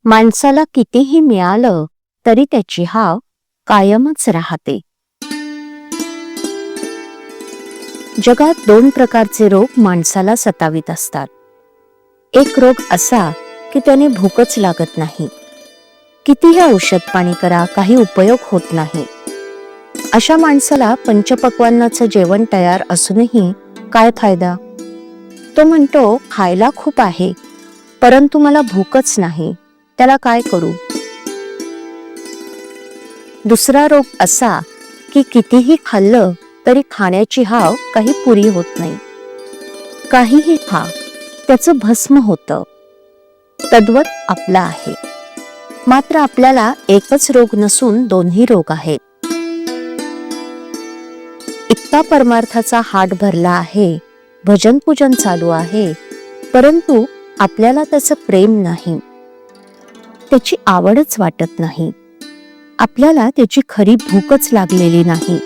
माणसाला कितीही मिळालं तरी त्याची हाव कायमच राहते. जगात दोन प्रकारचे रोग माणसाला सतावित असतात. एक रोग असा की त्याने भूकच लागत नाही. कितीही औषध पाणी करा, काही उपयोग होत नाही. अशा माणसाला पंचपक्वान्नाचं जेवण तयार असूनही काय फायदा? तो म्हणतो खायला खूप आहे, परंतु मला भूकच नाही, त्याला काय करू? दुसरा रोग असा की कितीही खाल्लं तरी खाण्याची हाव काही पुरी होत नाही. काहीही खा, त्याचं भस्म होतं. तद्वत आपला आहे. मात्र आपल्याला एकच रोग नसून दोन्ही रोग आहेत. इतका परमार्थाचा हाट भरला आहे, भजन पूजन चालू आहे, परंतु आपल्याला त्याचं प्रेम नाही, त्याची आवडच वाटत नाही. आपल्याला त्याची खरी भूकच लागलेली नाही.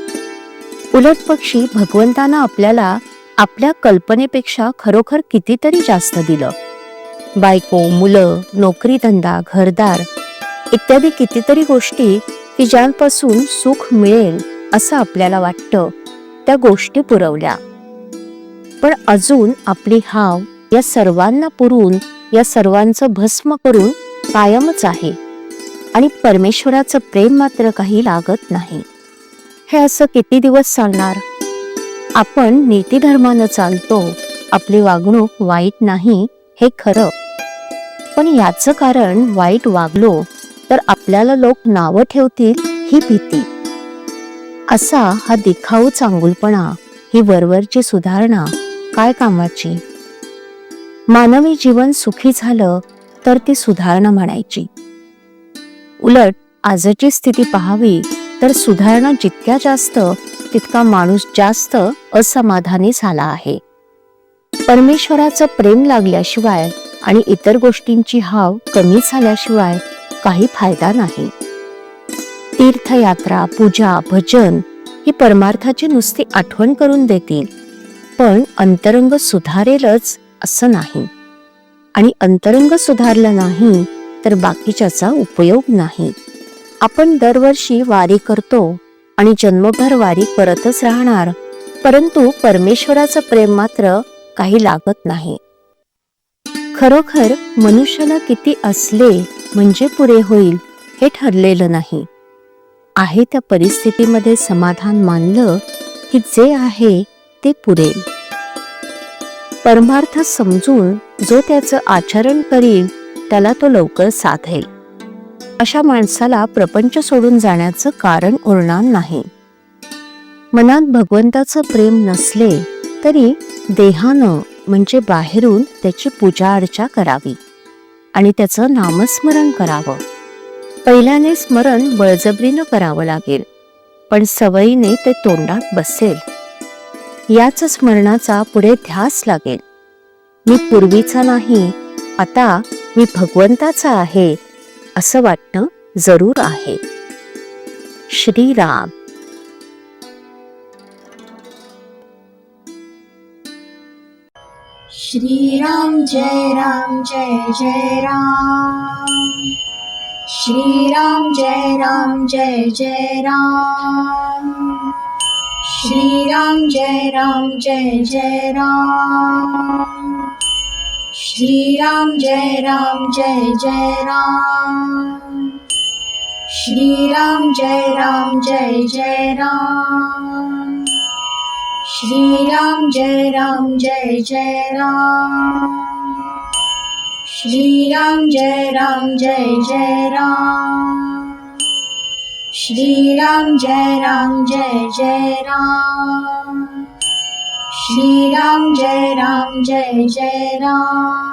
उलट पक्षी भगवंतानं आपल्याला आपल्या कल्पनेपेक्षा खरोखर कितीतरी जास्त दिलं. बायको, मुलं, नोकरी धंदा, घरदार इत्यादी कितीतरी गोष्टी की ज्यांपासून सुख मिळेल असं आपल्याला वाटतं, त्या गोष्टी पुरवल्या. पण अजून आपली हाव या सर्वांना पुरून, या सर्वांचं भस्म करून कायमच आहे आणि परमेश्वराचं प्रेम मात्र काही लागत नाही. हे असं किती दिवस चालणार? आपण नीतिधर्मानं चालतो, आपली वागणूक वाईट नाही हे खरं, पण याचं कारण वाईट वागलो तर आपल्याला लोक नावं ठेवतील ही भीती. असा हा दिखाऊ चांगुलपणा, ही वरवरची सुधारणा काय कामाची? मानवी जीवन सुखी झालं तर ती सुधारणा म्हणायची. उलट आजची स्थिती पाहावी तर सुधारणा जितक्या जास्त तितका माणूस जास्त असमाधानी झाला आहे. परमेश्वराचं प्रेम लागल्याशिवाय आणि इतर गोष्टींची हाव कमी झाल्याशिवाय काही फायदा नाही. तीर्थयात्रा, पूजा, भजन ही परमार्थाची नुसती आठवण करून देतील, पण अंतरंग सुधारेलच असं नाही. आणि अंतरंग सुधारलं नाही तर बाकीच्याचा उपयोग नाही. आपण दरवर्षी वारी करतो आणि जन्मभर वारी करतच राहणार, परंतु परमेश्वराचं प्रेम मात्र काही लागत नाही. खरोखर मनुष्याला किती असले म्हणजे पुरे होईल हे ठरलेलं नाही. आहे त्या परिस्थितीमध्ये समाधान मानलं की जे आहे ते पुरेल. परमार्थ समजून जो त्याचं आचरण करील त्याला तो लवकर साधेल. अशा माणसाला प्रपंच सोडून जाण्याचं कारण उरणार नाही. मनात भगवंताचं प्रेम नसले तरी देहानं म्हणजे बाहेरून त्याची पूजा अर्चा करावी आणि त्याचं नामस्मरण करावं. पहिल्याने स्मरण बळजबरीनं करावं लागेल, पण सवयीने ते तोंडात बसेल. याच स्मरणाचा पुढे ध्यास लागेल. मी पूर्वीचा नाही, आता मी भगवंताचा आहे असं वाटणं जरूर आहे. श्रीराम. श्रीराम जय राम जय जय राम. श्रीराम जय राम जय जय राम. श्रीराम जय राम जय जय राम. श्रीराम जय राम जय जय राम. श्रीराम जय राम जय जय राम. श्रीराम जय राम जय जय राम. श्रीराम जय राम जय जय राम. श्रीराम जय राम जय जय राम. श्रीराम जय राम जय जय राम.